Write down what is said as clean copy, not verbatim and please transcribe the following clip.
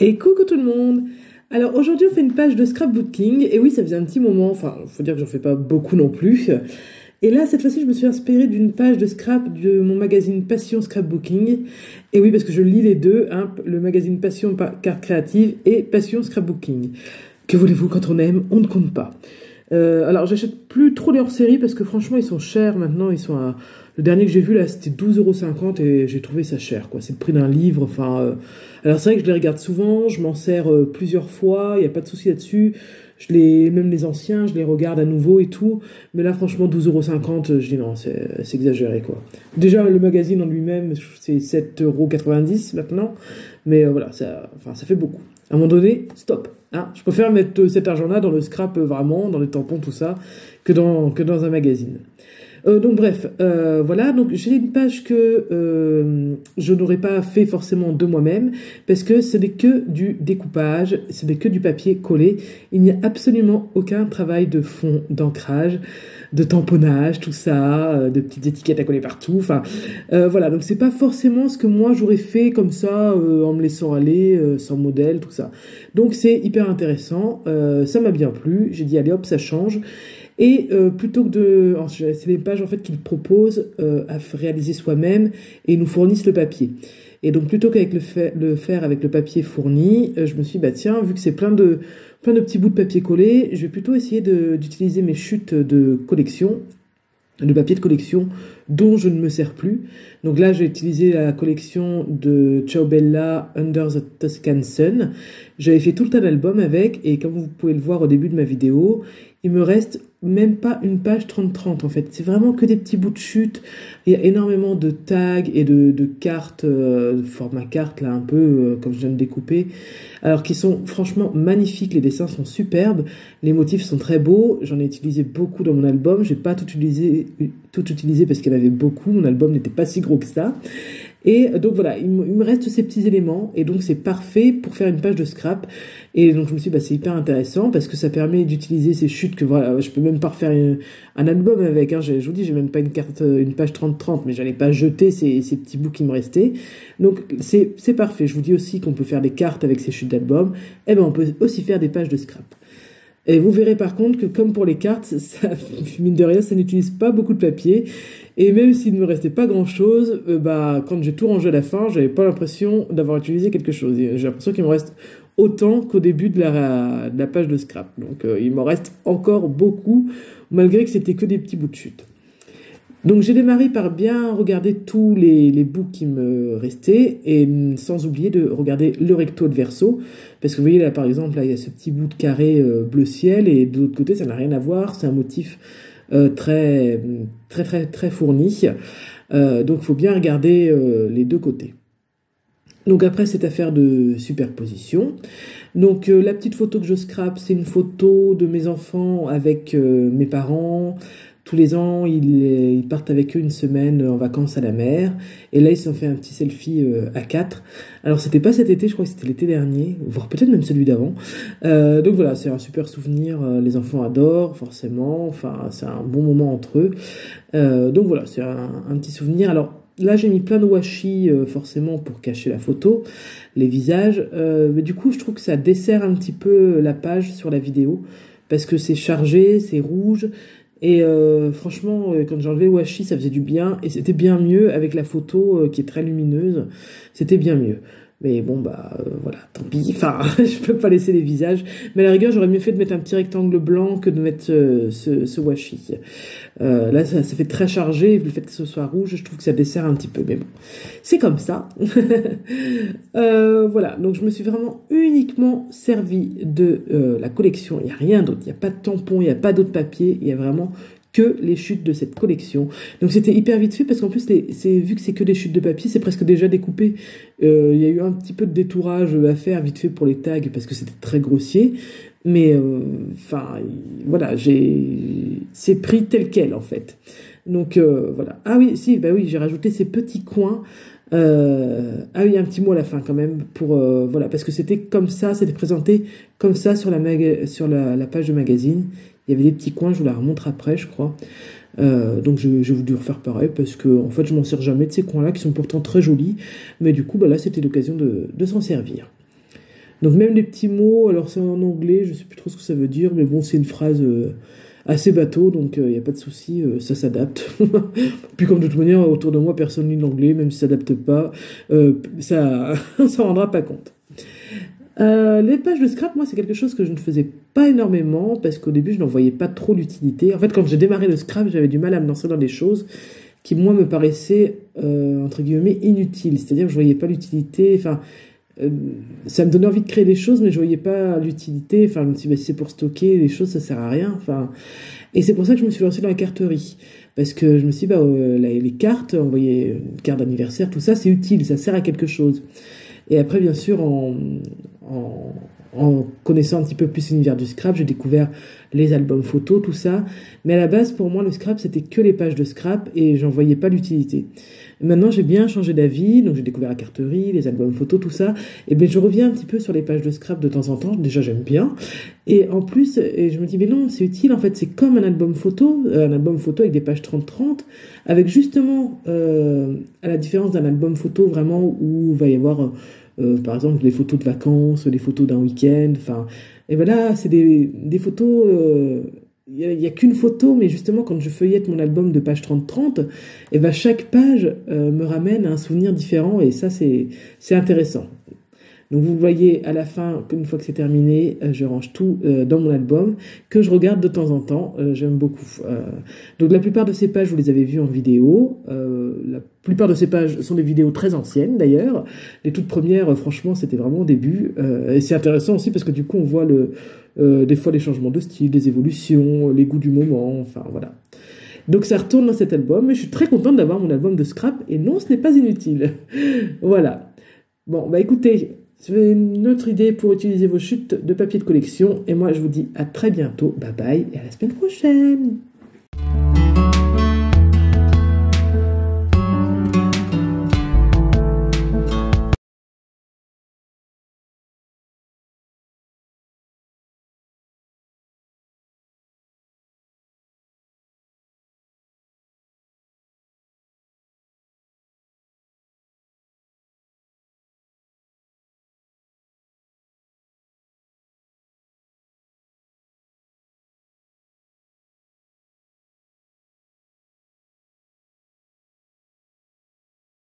Et coucou tout le monde! Alors aujourd'hui on fait une page de scrapbooking, et oui ça faisait un petit moment, enfin faut dire que j'en fais pas beaucoup non plus. Et là cette fois-ci je me suis inspirée d'une page de scrap de mon magazine Passion Scrapbooking. Et oui parce que je lis les deux, hein, le magazine Passion Carte Créative et Passion Scrapbooking. Que voulez-vous, quand on aime, on ne compte pas. Alors j'achète plus trop les hors-série parce que franchement ils sont chers maintenant, ils sont à... Le dernier que j'ai vu là c'était 12,50 € et j'ai trouvé ça cher quoi, c'est le prix d'un livre, enfin... Alors c'est vrai que je les regarde souvent, je m'en sers plusieurs fois, il n'y a pas de souci là-dessus, même les anciens, je les regarde à nouveau et tout, mais là franchement 12,50 €, je dis non, c'est exagéré quoi. Déjà le magazine en lui-même c'est 7,90 € maintenant, mais voilà, ça fait beaucoup. À un moment donné, stop. Hein, je préfère mettre cet argent-là dans le scrap vraiment, dans les tampons, tout ça, que dans un magazine. Donc bref, voilà, donc j'ai une page que je n'aurais pas fait forcément de moi-même, parce que ce n'est que du découpage, ce n'est que du papier collé, il n'y a absolument aucun travail de fond, d'ancrage, de tamponnage, tout ça, de petites étiquettes à coller partout, enfin, voilà, donc c'est pas forcément ce que moi j'aurais fait comme ça, en me laissant aller, sans modèle, tout ça. Donc c'est hyper intéressant, ça m'a bien plu, j'ai dit allez hop, ça change. Et plutôt que de... C'est des pages en fait qu'ils proposent à réaliser soi-même et nous fournissent le papier. Et donc plutôt qu'avec le faire avec le papier fourni, je me suis dit, bah tiens, vu que c'est plein de petits bouts de papier collés, je vais plutôt essayer d'utiliser mes chutes de collection, de papier de collection dont je ne me sers plus. Donc là, j'ai utilisé la collection de Ciao Bella Under the Tuscan Sun. J'avais fait tout le tas d'albums avec, et comme vous pouvez le voir au début de ma vidéo, il me reste même pas une page 30-30 en fait. C'est vraiment que des petits bouts de chute. Il y a énormément de tags et de cartes, de format carte là un peu, comme je viens de découper. Alors qui sont franchement magnifiques, les dessins sont superbes, les motifs sont très beaux. J'en ai utilisé beaucoup dans mon album. J'ai pas tout utilisé parce qu'il y en avait beaucoup. Mon album n'était pas si gros que ça. Et donc voilà, il me reste ces petits éléments, et donc c'est parfait pour faire une page de scrap. Et donc je me suis dit, bah, c'est hyper intéressant parce que ça permet d'utiliser ces chutes que voilà, je peux même pas refaire un album avec, hein. Je vous dis, j'ai même pas une page 30-30, mais j'allais pas jeter ces petits bouts qui me restaient. Donc c'est parfait. Je vous dis aussi qu'on peut faire des cartes avec ces chutes d'album. Et ben on peut aussi faire des pages de scrap. Et vous verrez par contre que comme pour les cartes, ça, mine de rien, ça n'utilise pas beaucoup de papier. Et même s'il ne me restait pas grand-chose, bah, quand j'ai tout rangé à la fin, j'avais pas l'impression d'avoir utilisé quelque chose. J'ai l'impression qu'il me reste autant qu'au début de la page de scrap. Donc il m'en reste encore beaucoup, malgré que c'était que des petits bouts de chute. Donc j'ai démarré par bien regarder tous les bouts qui me restaient, et sans oublier de regarder le recto de verso, parce que vous voyez là par exemple, là il y a ce petit bout de carré bleu ciel, et de l'autre côté ça n'a rien à voir, c'est un motif très fourni, donc il faut bien regarder les deux côtés. Donc après cette affaire de superposition, donc la petite photo que je scrape, c'est une photo de mes enfants avec mes parents. Tous les ans, ils partent avec eux une semaine en vacances à la mer. Et là, ils se sont fait un petit selfie à 4. Alors, c'était pas cet été, je crois que c'était l'été dernier, voire peut-être même celui d'avant. Donc voilà, c'est un super souvenir. Les enfants adorent, forcément. Enfin, c'est un bon moment entre eux. Donc voilà, c'est un petit souvenir. Alors, là, j'ai mis plein de washi, forcément, pour cacher la photo, les visages. Mais du coup, je trouve que ça dessert un petit peu la page sur la vidéo. Parce que c'est chargé, c'est rouge. Et franchement, quand j'ai enlevé le washi, ça faisait du bien, et c'était bien mieux avec la photo qui est très lumineuse, c'était bien mieux. Mais bon, bah voilà, tant pis, enfin, je peux pas laisser les visages, mais à la rigueur, j'aurais mieux fait de mettre un petit rectangle blanc que de mettre ce washi. Là, ça fait très chargé, et le fait que ce soit rouge, je trouve que ça dessert un petit peu, mais bon, c'est comme ça. Voilà, donc je me suis vraiment uniquement servi de la collection, il n'y a rien d'autre, il n'y a pas de tampon, il n'y a pas d'autre papier, il y a vraiment que les chutes de cette collection. Donc c'était hyper vite fait, parce qu'en plus, vu que c'est que des chutes de papier, c'est presque déjà découpé. Il y a eu un petit peu de détourage à faire vite fait pour les tags, parce que c'était très grossier. Mais enfin, voilà, c'est pris tel quel en fait. Donc voilà. Ah oui, si, bah oui, j'ai rajouté ces petits coins. Ah oui, un petit mot à la fin quand même pour voilà, parce que c'était comme ça, c'était présenté comme ça sur la page de magazine. Il y avait des petits coins, je vous la remontre après, je crois. Donc j'ai voulu refaire pareil parce que en fait je m'en sers jamais de ces coins-là qui sont pourtant très jolis, mais du coup bah là c'était l'occasion de s'en servir. Donc même les petits mots, alors c'est en anglais, je sais plus trop ce que ça veut dire, mais bon, c'est une phrase assez bateau, donc il n'y a pas de souci, ça s'adapte. Puis comme de toute manière, autour de moi, personne lit l'anglais, même si ça s'adapte pas, ça on s'en rendra pas compte. Les pages de scrap, moi, c'est quelque chose que je ne faisais pas énormément, parce qu'au début, je n'en voyais pas trop l'utilité. En fait, quand j'ai démarré le scrap, j'avais du mal à me lancer dans des choses qui, moi, me paraissaient, entre guillemets, inutiles. C'est-à-dire que je voyais pas l'utilité, enfin... ça me donnait envie de créer des choses, mais je voyais pas l'utilité. Enfin, je me suis dit, bah, si c'est pour stocker les choses, ça sert à rien. Enfin, et c'est pour ça que je me suis lancée dans la carterie. Parce que je me suis dit, bah, les cartes, envoyer une carte d'anniversaire, tout ça, c'est utile, ça sert à quelque chose. Et après, bien sûr, en connaissant un petit peu plus l'univers du scrap, j'ai découvert les albums photos, tout ça. Mais à la base, pour moi, le scrap, c'était que les pages de scrap et j'en voyais pas l'utilité. Maintenant, j'ai bien changé d'avis, donc j'ai découvert la carterie, les albums photos, tout ça. Et bien, je reviens un petit peu sur les pages de scrap de temps en temps. Déjà, j'aime bien. Et en plus, et je me dis, mais non, c'est utile. En fait, c'est comme un album photo avec des pages 30-30, avec justement, à la différence d'un album photo vraiment où il va y avoir, par exemple, les photos de vacances, les photos d'un week-end. Enfin, et voilà, c'est des photos. Il y a qu'une photo, mais justement, quand je feuillette mon album de page 30-30, et ben chaque page me ramène à un souvenir différent, et ça, c'est intéressant. Donc vous voyez à la fin, une fois que c'est terminé, je range tout dans mon album, que je regarde de temps en temps, j'aime beaucoup. Donc la plupart de ces pages, vous les avez vues en vidéo, la plupart de ces pages sont des vidéos très anciennes d'ailleurs, les toutes premières, franchement, c'était vraiment au début, et c'est intéressant aussi parce que du coup on voit des fois les changements de style, les évolutions, les goûts du moment, enfin voilà. Donc ça retourne dans cet album, mais je suis très contente d'avoir mon album de scrap, et non, ce n'est pas inutile. Voilà. Bon, bah écoutez, c'est une autre idée pour utiliser vos chutes de papier de collection. Et moi, je vous dis à très bientôt. Bye bye et à la semaine prochaine.